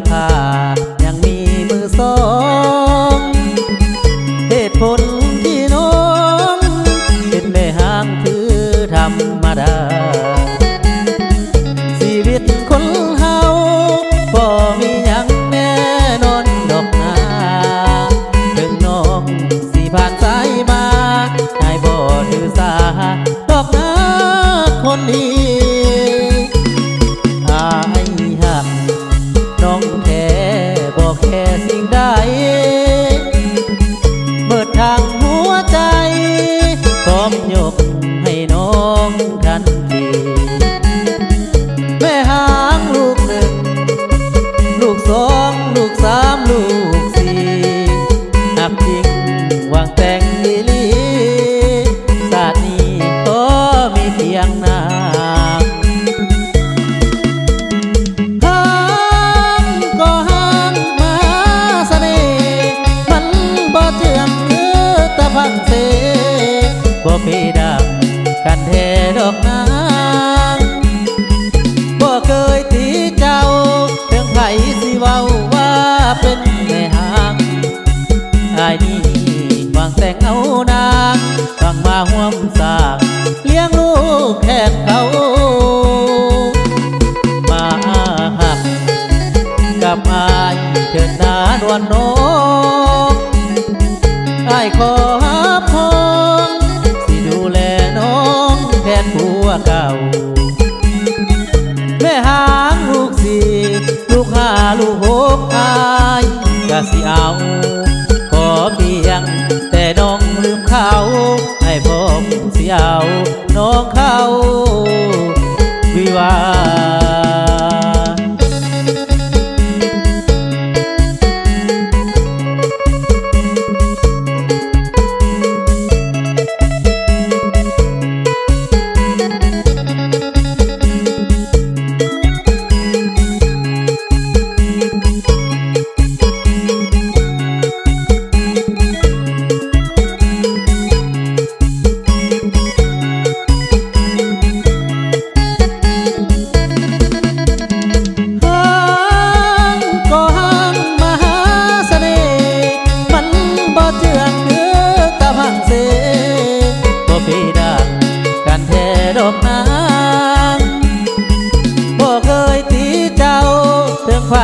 ผ้ายังมีมือสองเหตุผลที่น้องเป็นแม่ห้างถือธรรมดาชีวิตคนเฮาบ่มีหยังแน่นอนดอกนาถึงน้องสิผ่านสายมาให้บ่ถือสาดอกนาคนนี้อายหักน้องแค่บอกแค่สิ่งใดเปิดทางหัวใจพร้อมยกให้น้องทันทีแม่หางลูกหนึ่งลูกสองลูกสามลูกสี่หักจริงวางแต่งดีลีศาสตร์นี้ก็มีเพียงนามก็ห้างมาเสน่ห์มันบ่เจืองคือตะพังเสบ่เพดังกันแท้ดอกนางบ่เคยตีเจ้าเรื่องไผสิเว้าว่าเป็นแม่ห้างอายนี่วางแต่งเอานางฟังมาห่วมสร้างเลี้ยงลูกแทนเขามาหักกับอายเถิดหน้าดวนน้องอายขอหับพ้องสิดูแลน้องแทนผัวเก่าแม่หางลูกสี่ลูกห้าลูกหกอายก็สิเอาขอเพียงแต่น้องลืมเขาให้ผมสิเอาน้องเขาวิวาดอกนางบ่เคยตีเจ้าเรื่องไฟ